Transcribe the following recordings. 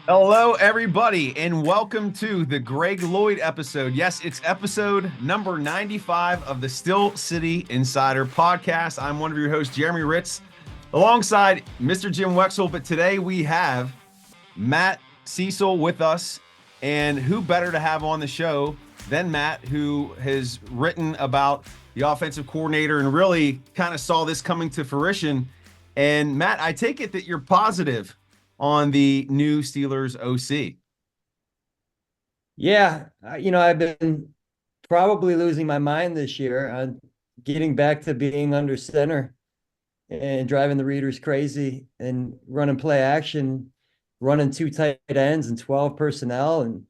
Hello, everybody, and welcome to the Greg Lloyd episode. Yes, it's episode number 95 of the Still City Insider podcast. I'm one of your hosts, Jeremy Ritz, alongside Mr. Jim Wexel. But today we have Matt Cecil with us. And who better to have on the show than Matt, who has written about the offensive coordinator and really kind of saw this coming to fruition. And Matt, I take it that you're positive on the new Steelers OC. Yeah, I've been probably losing my mind this year on getting back to being under center and driving the readers crazy and running play action, running two tight ends and 12 personnel and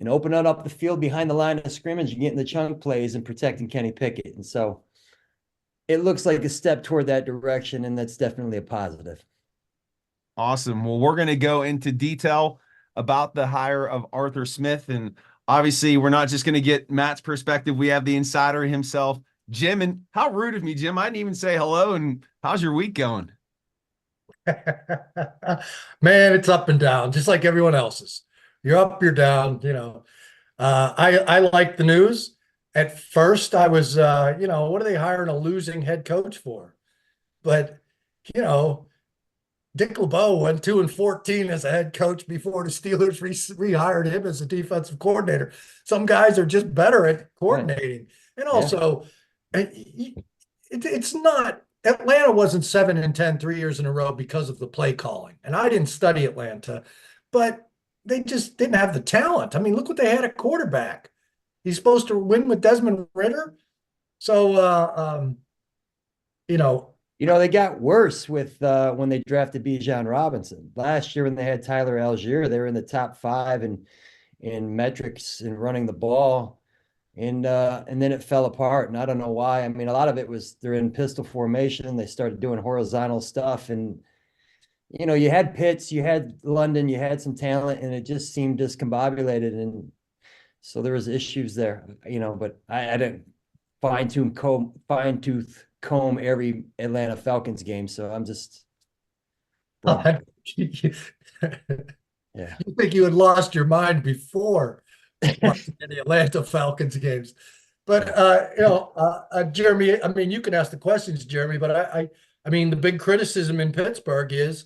opening up the field behind the line of scrimmage and getting the chunk plays and protecting Kenny Pickett. And so it looks like a step toward that direction, and that's definitely a positive. Awesome. Well, we're going to go into detail about the hire of Arthur Smith. And obviously, we're not just going to get Matt's perspective. We have the insider himself, Jim. And how rude of me, Jim. I didn't even say hello. And how's your week going? Man, it's up and down, just like everyone else's. You're up, you're down, I like the news. At first, I was, what are they hiring a losing head coach for? But, you know, Dick LeBeau went 2-14 as a head coach before the Steelers rehired him as a defensive coordinator. Some guys are just better at coordinating. And also, it's not Atlanta wasn't 7-10 3 years in a row because of the play calling. And I didn't study Atlanta, but they just didn't have the talent. I mean, look what they had at quarterback. He's supposed to win with Desmond Ritter. So, They got worse with when they drafted Bijan Robinson. Last year when they had Tyler Algier, they were in the top five in metrics and running the ball. And then it fell apart. And I don't know why. I mean, a lot of it was they're in pistol formation. They started doing horizontal stuff. And, you had Pitts, you had London, you had some talent, and it just seemed discombobulated. And so there was issues there, but I didn't fine tooth comb every Atlanta Falcons game. So I'm just blah. you Yeah. think you had lost your mind before watching the Atlanta Falcons games. But Jeremy, I mean, you can ask the questions, Jeremy, but I mean, the big criticism in Pittsburgh is,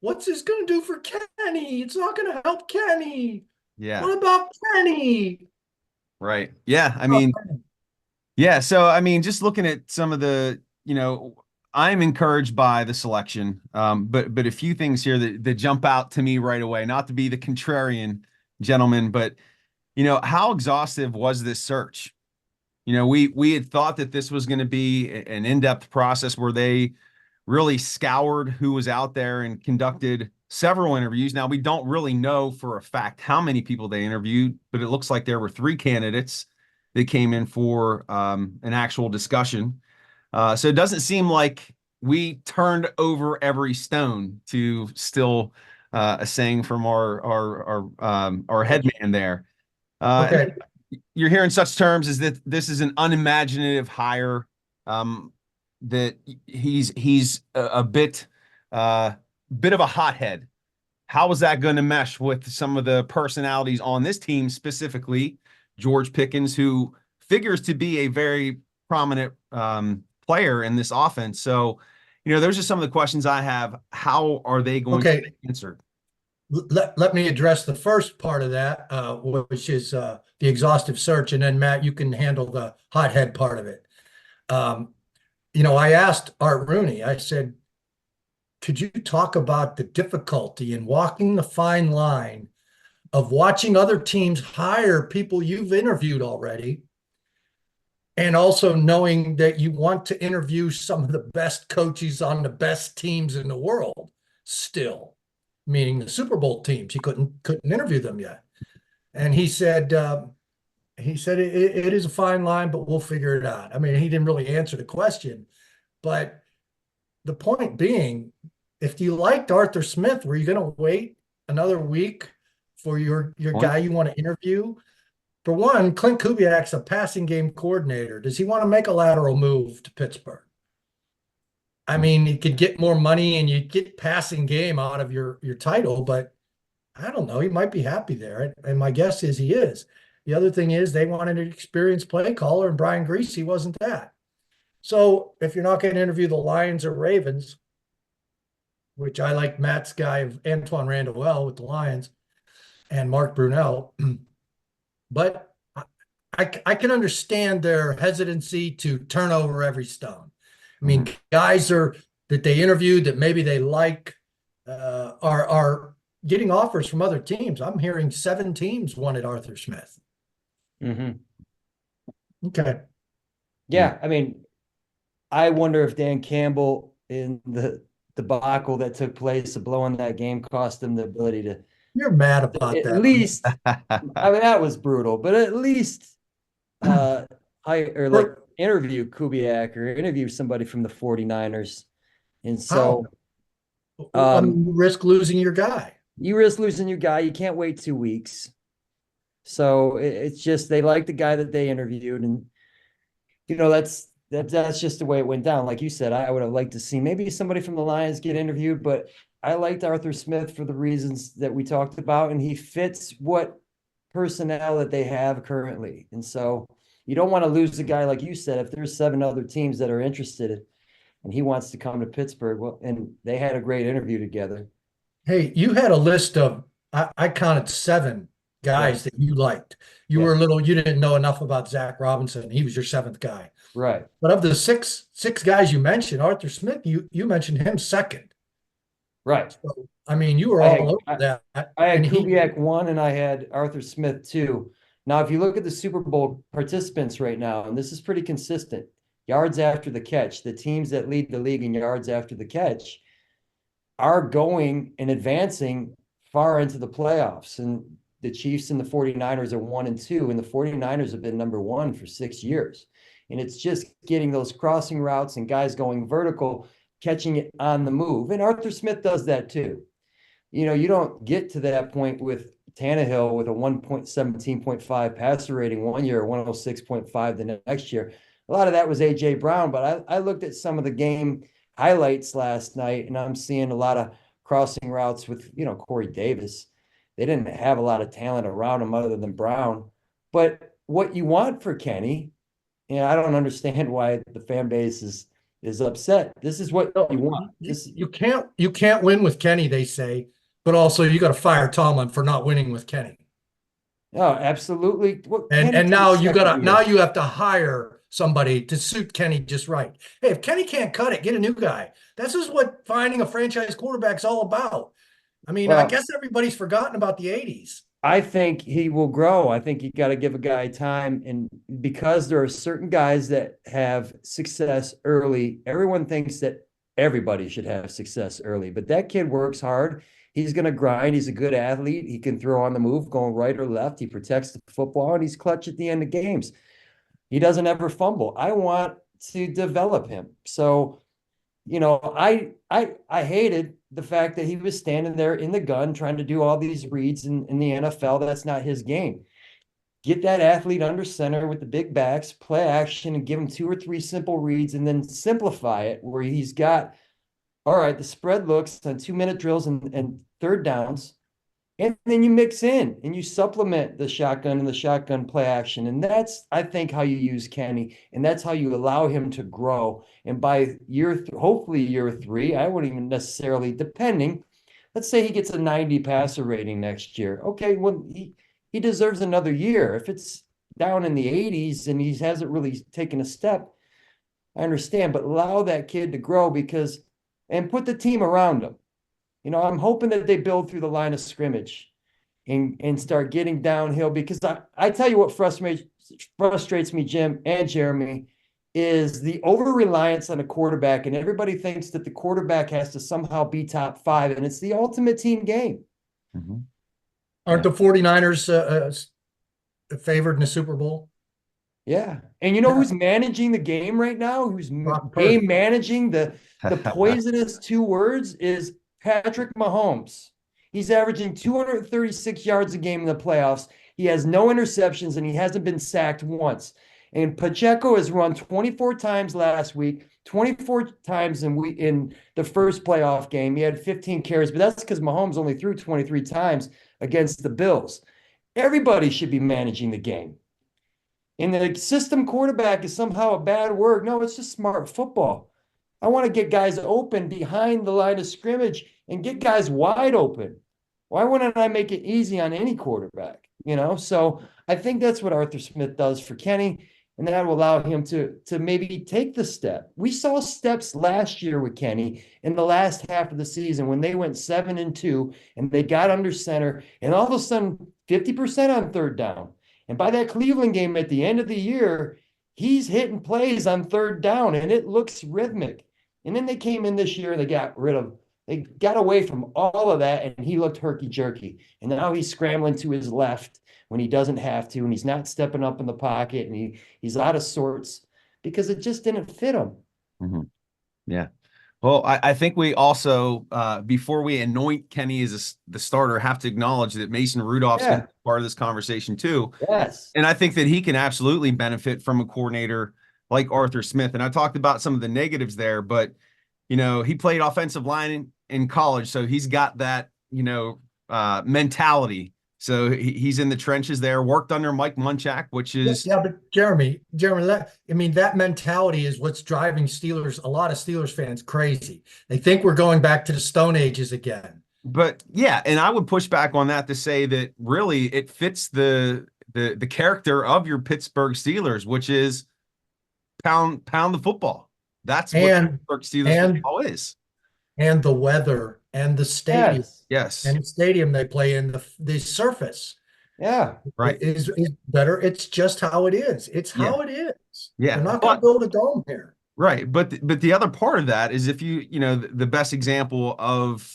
what's this going to do for Kenny? It's not going to help Kenny. Yeah. What about Kenny? Right. Yeah. I mean, yeah. So, I mean, just looking at some of the, I'm encouraged by the selection. But a few things here that jump out to me right away, not to be the contrarian gentleman, but how exhaustive was this search? We had thought that this was going to be an in-depth process where they really scoured who was out there and conducted several interviews. Now, we don't really know for a fact how many people they interviewed, but it looks like there were three candidates that came in for an actual discussion. So it doesn't seem like we turned over every stone, to steal a saying from our headman there. Okay. You're hearing such terms as that this is an unimaginative hire, that he's a bit of a hothead. How is that going to mesh with some of the personalities on this team, specifically George Pickens, who figures to be a very prominent player in this offense? So, those are some of the questions I have. How are they going to be answered? Let me address the first part of that, which is the exhaustive search, and then Matt, you can handle the hothead part of it. I asked Art Rooney, I said, could you talk about the difficulty in walking the fine line of watching other teams hire people you've interviewed already, and also knowing that you want to interview some of the best coaches on the best teams in the world still, meaning the Super Bowl teams. He couldn't interview them yet. And he said it is a fine line, but we'll figure it out. I mean, he didn't really answer the question, but the point being, if you liked Arthur Smith, were you going to wait another week for your guy you want to interview? For one, Clint Kubiak's a passing game coordinator. Does he want to make a lateral move to Pittsburgh? I mean, you could get more money and you get passing game out of your title, but I don't know. He might be happy there. And my guess is he is. The other thing is they wanted an experienced play caller, and Brian Greasy wasn't that. So if you're not going to interview the Lions or Ravens, which I like Matt's guy, Antoine Randall with the Lions and Mark Brunell, but I can understand their hesitancy to turn over every stone. I mean, guys that they interviewed that maybe they like are getting offers from other teams. I'm hearing 7 teams wanted Arthur Smith. Mm-hmm. Okay. Yeah, I mean, I wonder if Dan Campbell in the debacle that took place of blowing that game cost him the ability to You're mad about at that. least, I mean, that was brutal, but at least like interview Kubiak or interview somebody from the 49ers. And How? so I mean, you risk losing your guy. you risk losing your guy. You can't wait 2 weeks. So it's just they like the guy that they interviewed, and that's just the way it went down. Like you said, I would have liked to see maybe somebody from the Lions get interviewed, but I liked Arthur Smith for the reasons that we talked about, and he fits what personnel that they have currently. And so you don't want to lose a guy like you said. If there's 7 other teams that are interested and he wants to come to Pittsburgh, well, and they had a great interview together. Hey, you had a list of, I counted 7 guys Yeah. that you liked. You Yeah. were a little, you didn't know enough about Zach Robinson. He was your 7th guy. Right. But of the six guys you mentioned, Arthur Smith, you mentioned him second. Right. So, I mean, you were all over that. I had And Kubiak 1 and I had Arthur Smith 2. Now, if you look at the Super Bowl participants right now, and this is pretty consistent, yards after the catch, the teams that lead the league in yards after the catch are going and advancing far into the playoffs. And the Chiefs and the 49ers are 1 and 2, and the 49ers have been number 1 for 6 years. And it's just getting those crossing routes and guys going vertical, catching it on the move. And Arthur Smith does that too. You don't get to that point with Tannehill with a 1.17.5 passer rating one year, 106.5 the next year. A lot of that was A.J. Brown, but I looked at some of the game highlights last night, and I'm seeing a lot of crossing routes with, Corey Davis. They didn't have a lot of talent around him other than Brown. But what you want for Kenny, I don't understand why the fan base is upset. This is what you want. you can't win with Kenny, they say, but also you got to fire Tomlin for not winning with Kenny. Oh, absolutely. And now you have to hire somebody to suit Kenny just right. Hey, if Kenny can't cut it, get a new guy. This is what finding a franchise quarterback is all about. I mean, I guess everybody's forgotten about the 80s. I think he will grow. I think you got to give a guy time. And because there are certain guys that have success early, everyone thinks that everybody should have success early. But that kid works hard. He's going to grind. He's a good athlete. He can throw on the move, going right or left. He protects the football, and he's clutch at the end of games. He doesn't ever fumble. I want to develop him. So, I hated the fact that he was standing there in the gun trying to do all these reads in the NFL. That's not his game. Get that athlete under center with the big backs, play action, and give him 2 or 3 simple reads, and then simplify it where he's got, all right, the spread looks on 2-minute drills and third downs. And then you mix in and you supplement the shotgun and the shotgun play action. And that's, I think, how you use Kenny. And that's how you allow him to grow. And by hopefully year 3, I wouldn't even necessarily, depending, let's say he gets a 90 passer rating next year. Okay, well, he deserves another year. If it's down in the 80s and he hasn't really taken a step, I understand. But allow that kid to grow and put the team around him. I'm hoping that they build through the line of scrimmage and start getting downhill, because I tell you what frustrates me, Jim and Jeremy, is the over-reliance on a quarterback, and everybody thinks that the quarterback has to somehow be top 5, and it's the ultimate team game. Mm-hmm. Aren't the 49ers favored in the Super Bowl? Yeah. And who's managing the game right now? Who's game managing the poisonous 2 words is Patrick Mahomes. He's averaging 236 yards a game in the playoffs. He has no interceptions, and he hasn't been sacked once. And Pacheco has run 24 times last week, 24 times in the first playoff game. He had 15 carries, but that's because Mahomes only threw 23 times. against the Bills. Everybody should be managing the game. And the system quarterback is somehow a bad word. No, it's just smart football. I want to get guys open behind the line of scrimmage and get guys wide open. Why wouldn't I make it easy on any quarterback? So I think that's what Arthur Smith does for Kenny, and that will allow him to maybe take the step. We saw steps last year with Kenny in the last half of the season when they went 7-2 and they got under center, and all of a sudden 50% on third down. And by that Cleveland game at the end of the year, he's hitting plays on third down, and it looks rhythmic. And then they came in this year and they got away from all of that, and he looked herky-jerky. And now he's scrambling to his left when he doesn't have to, and he's not stepping up in the pocket, and he's out of sorts because it just didn't fit him. Mm-hmm. Yeah. Well, I think we also, before we anoint Kenny as the starter, have to acknowledge that Mason Rudolph's going to be part of this conversation too. Yes. And I think that he can absolutely benefit from a coordinator like Arthur Smith. And I talked about some of the negatives there, but, he played offensive line in college, so he's got that, mentality. So he's in the trenches there, worked under Mike Munchak, which is... Yeah, but Jeremy, that mentality is what's driving a lot of Steelers fans crazy. They think we're going back to the Stone Ages again. But yeah, and I would push back on that to say that really it fits the character of your Pittsburgh Steelers, which is pound the football. That's what Pittsburgh Steelers football is. And the weather and the stadium. Yes. And the stadium they play in, the surface. Yeah. Right. Is better. It's just how it is. It's how it is. Yeah. They're not going to build a dome here. Right. But the other part of that is if the best example of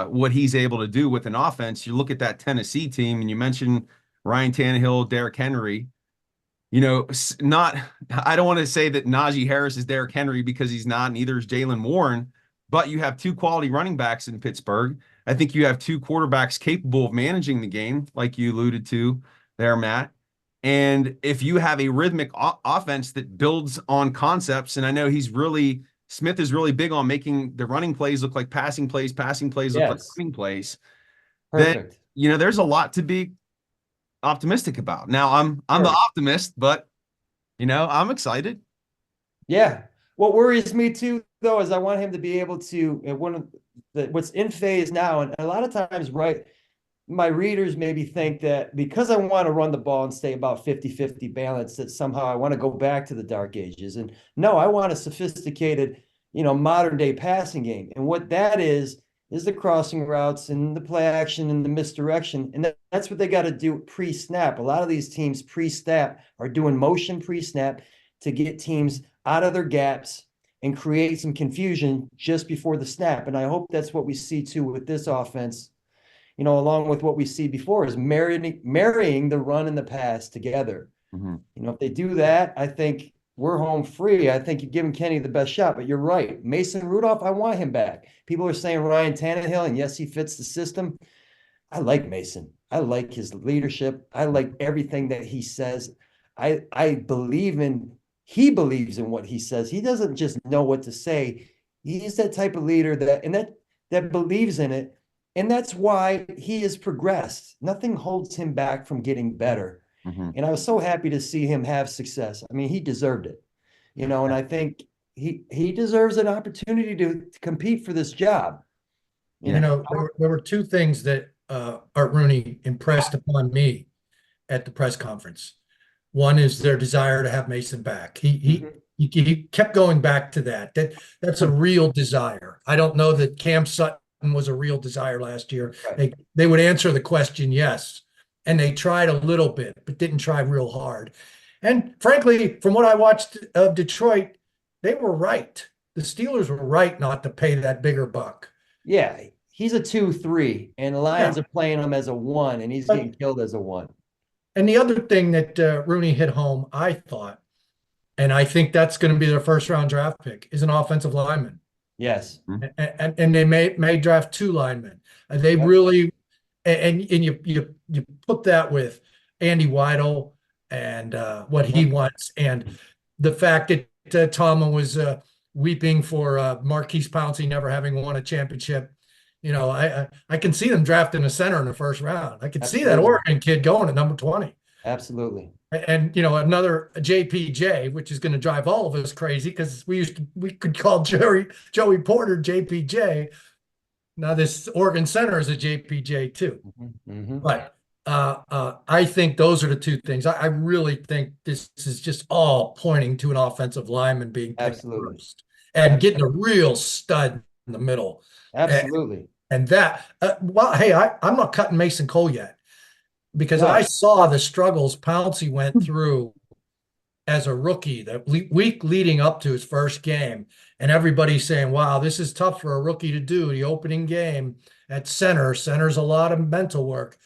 what he's able to do with an offense, you look at that Tennessee team and you mentioned Ryan Tannehill, Derrick Henry. I don't want to say that Najee Harris is Derrick Henry because he's not, neither is Jaylen Warren, but you have two quality running backs in Pittsburgh. I think you have two quarterbacks capable of managing the game, like you alluded to there, Matt. And if you have a rhythmic offense that builds on concepts, and I know Smith is really big on making the running plays look like passing plays look like running plays. Perfect. Then, there's a lot to be optimistic about. Now I'm the optimist, but I'm excited. Yeah. What worries me too, though, is I want him to be able to what's in phase now, and a lot of times, right, my readers maybe think that because I want to run the ball and stay about 50-50 balance, that somehow I want to go back to the dark ages. And no, I want a sophisticated, modern day passing game. And what that is the crossing routes and the play action and the misdirection. And that's what they got to do pre-snap. A lot of these teams pre-snap are doing motion pre-snap to get teams out of their gaps and create some confusion just before the snap. And I hope that's what we see too with this offense, along with what we see before, is marrying the run and the pass together. Mm-hmm. If they do that, I think we're home free. I think you're giving Kenny the best shot, but you're right. Mason Rudolph, I want him back. People are saying Ryan Tannehill, and yes, he fits the system. I like Mason. I like his leadership. I like everything that he says. I believe he believes in what he says. He doesn't just know what to say. He's that type of leader that believes in it. And that's why he has progressed. Nothing holds him back from getting better. Mm-hmm. And I was so happy to see him have success. I mean, he deserved it, and I think he deserves an opportunity to compete for this job. There were two things that Art Rooney impressed upon me at the press conference. One is their desire to have Mason back. He kept going back to that. That's a real desire. I don't know that Cam Sutton was a real desire last year. Right. They would answer the question yes, and they tried a little bit, but didn't try real hard. And frankly, from what I watched of Detroit, they were right. The Steelers were right not to pay that bigger buck. Yeah, he's a 2-3, and the Lions are playing him as a 1, and he's getting killed as a 1. And the other thing that Rooney hit home, I thought, and I think that's going to be their first-round draft pick, is an offensive lineman. Yes. And they may draft 2 linemen. They really, and you put that with Andy Weidel and what he wants, and the fact that Tomlin was weeping for Marquise Pouncey never having won a championship. I can see them drafting a center in the first round. I could see that Absolutely. Oregon kid going at number 20. Absolutely. And another JPJ, which is going to drive all of us crazy because we could call Joey Porter JPJ. Now this Oregon center is a JPJ too. But I think those are the two things. I really think this is just all pointing to an offensive lineman being picked Absolutely. first and getting a Absolutely. real stud in the middle. And, Absolutely. and that, well, hey, I'm not cutting Mason Cole yet because I No. saw the struggles Pouncey went through as a rookie, the week leading up to his first game, and everybody's saying, wow, this is tough for a rookie to do the opening game at center. Center's a lot of mental work.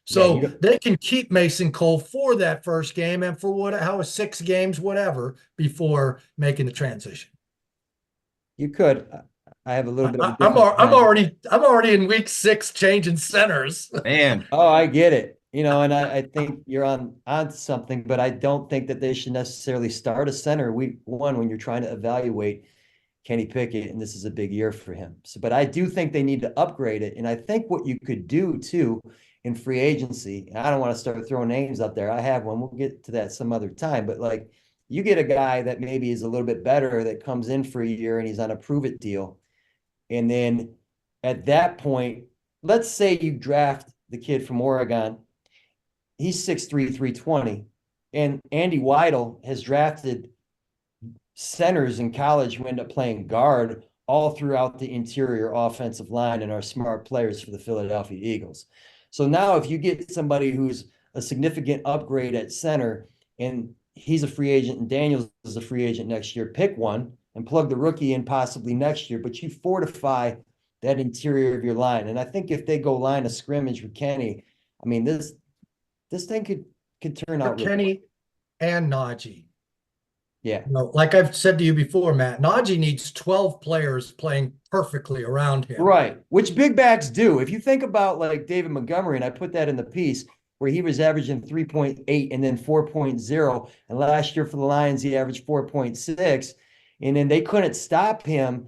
Yeah, So they can keep Mason Cole for that first game and for how 6 games, whatever, before making the transition. you could. I have a little bit of a I'm different plan. I'm already in week 6 changing centers. Man, Oh, I get it. And I think you're on something, but I don't think that they should necessarily start a center week one when you're trying to evaluate Kenny Pickett, and this is a big year for him. So, but I do think they need to upgrade it. And I think what you could do too in free agency, and I don't want to start throwing names out there. I have one. We'll get to that some other time. But like you get a guy that maybe is a little bit better that comes in for a year and he's on a prove it deal. And then at that point, let's say you draft the kid from Oregon. He's 6'3", 320. And Andy Weidel has drafted centers in college who end up playing guard all throughout the interior offensive line and are smart players for the Philadelphia Eagles. So now if you get somebody who's a significant upgrade at center and he's a free agent and Daniels is a free agent next year, pick one and plug the rookie in possibly next year, but you fortify that interior of your line. And I think if they go line of scrimmage with Kenny, I mean, this thing could turn out really well. Kenny and Najee. Yeah. Like I've said to you before, Matt, Najee needs 12 players playing perfectly around him. Right. Which big backs do. If you think about like David Montgomery, and I put that in the piece where he was averaging 3.8 and then 4.0. And last year for the Lions, he averaged 4.6. And then they couldn't stop him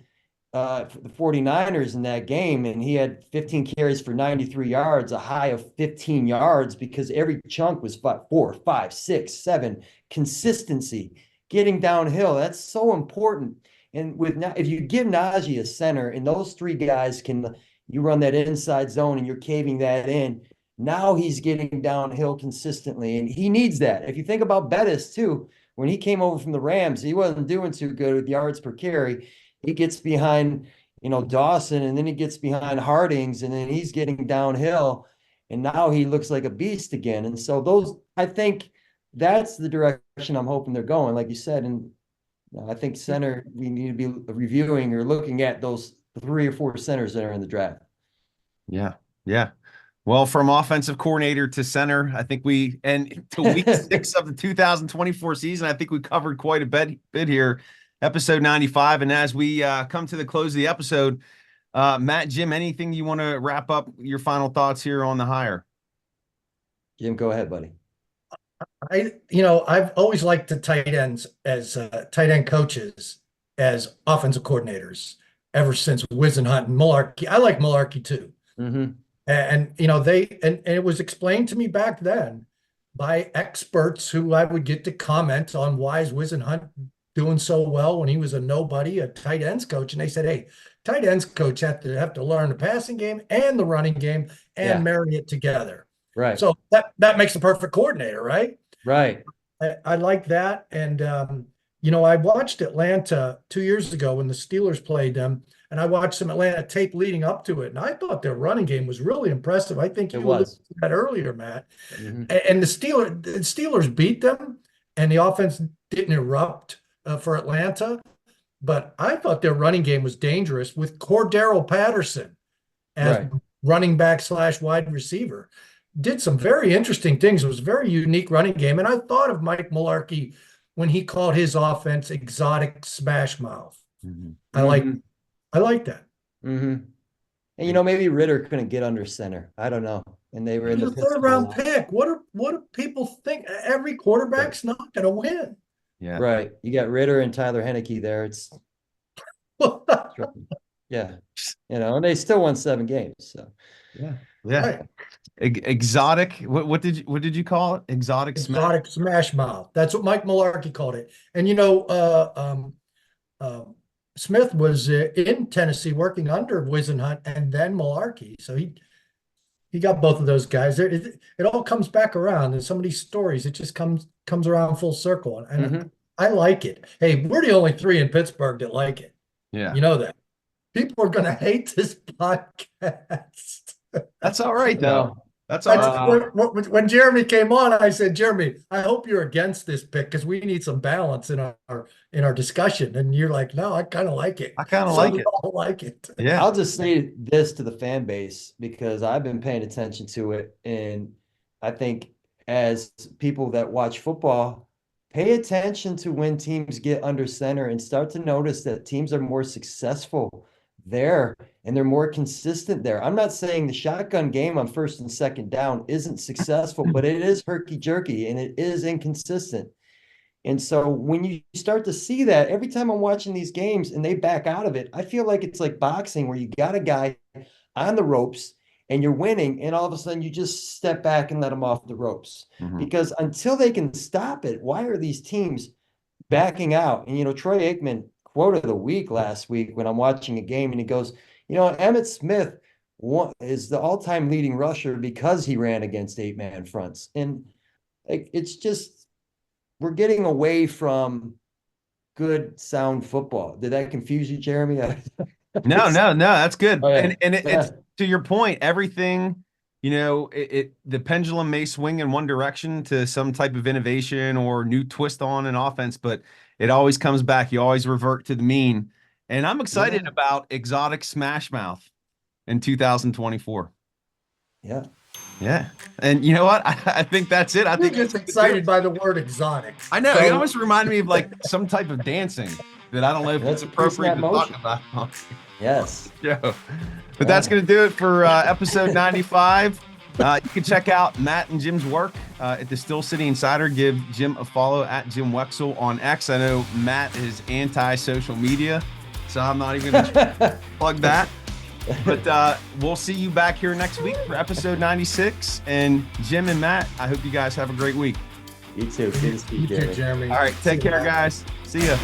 for the 49ers in that game. And he had 15 carries for 93 yards, a high of 15 yards because every chunk was 4, 5, 6, 7. Consistency, getting downhill. That's so important. And if you give Najee a center and those three guys you run that inside zone and you're caving that in, now he's getting downhill consistently. And he needs that. If you think about Bettis too, when he came over from the Rams, he wasn't doing too good with yards per carry. He gets behind, Dawson, and then he gets behind Hardings, and then he's getting downhill. And now he looks like a beast again. And so I think that's the direction I'm hoping they're going, like you said. And I think center, we need to be reviewing or looking at those 3 or 4 centers that are in the draft. yeah, yeah. Well, from offensive coordinator to center, I think and to week 6 of the 2024 season, I think we covered quite a bit here, episode 95. And as we come to the close of the episode, Matt, Jim, anything you want to wrap up your final thoughts here on the hire? Jim, go ahead, buddy. I've always liked the tight ends as tight end coaches as offensive coordinators ever since Whisenhunt and Mularkey. I like Mularkey too. Mm-hmm. And it was explained to me back then by experts who I would get to comment on why is Whisenhunt doing so well when he was a nobody, a tight ends coach. And they said, hey, tight ends coach have to learn the passing game and the running game and marry it together. Right. So that makes the perfect coordinator, right? Right. I like that. And, I watched Atlanta 2 years ago when the Steelers played them, and I watched some Atlanta tape leading up to it. And I thought their running game was really impressive. I think you alluded to that earlier, Matt. Mm-hmm. And the Steelers beat them, and the offense didn't erupt for Atlanta. But I thought their running game was dangerous with Cordero Patterson as running back / wide receiver. Did some very interesting things. It was a very unique running game. And I thought of Mike Mularkey when he called his offense exotic smash mouth. Mm-hmm. I like that. Mm-hmm. And maybe Ritter couldn't get under center. I don't know. And they were in the 3rd round pick. What do people think? Every quarterback's not going to win. Yeah. Right. You got Ritter and Tyler Henneke there. It's yeah. and they still won 7 games. So Yeah. Yeah. Right. Exotic. What did you call it? Exotic smash. Exotic smash mouth. That's what Mike Mularkey called it. And uh, Smith was in Tennessee working under Whisenhunt and then Mularkey. So he got both of those guys. It all comes back around. And some of these stories, it just comes around full circle. And I like it. Hey, we're the only three in Pittsburgh that like it. Yeah. You know that. People are going to hate this podcast. That's all right though. No. That's all right. When Jeremy came on, I said, Jeremy, I hope you're against this pick because we need some balance in our discussion. And you're like, no, I kind of like it. I kind of So like we it. all like it. Yeah. I'll just say this to the fan base because I've been paying attention to it. And I think as people that watch football, pay attention to when teams get under center and start to notice that teams are more successful there and they're more consistent there. I'm not saying the shotgun game on first and second down isn't successful, but it is herky-jerky and it is inconsistent. And so when you start to see that, every time I'm watching these games and they back out of it, I feel like it's like boxing where you got a guy on the ropes and you're winning, and all of a sudden you just step back and let him off the ropes. Because until they can stop it, why are these teams backing out? And, Troy Aikman, quote of the week last week when I'm watching a game, and he goes, Emmitt Smith is the all-time leading rusher because he ran against 8-man fronts. And it's just, we're getting away from good, sound football. Did that confuse you, Jeremy? No, that's good. Oh, yeah. And it's to your point, everything, the pendulum may swing in one direction to some type of innovation or new twist on an offense, but it always comes back. You always revert to the mean. And I'm excited about exotic smash mouth in 2024. Yeah. Yeah. And you know what? I think that's it. I think You're just excited by the word exotic. I know. So, It almost reminded me of like some type of dancing that I don't know if That's it's appropriate to talk motion. about. Yes. Yeah. But that's going to do it for episode 95. You can check out Matt and Jim's work at the Still City Insider. Give Jim a follow at Jim Wexel on X. I know Matt is anti-social media, so I'm not even going to plug that. But we'll see you back here next week for episode 96. And Jim and Matt, I hope you guys have a great week. You too. Good to see you, you too, Jeremy. Jeremy. All right. Take care, guys. See ya.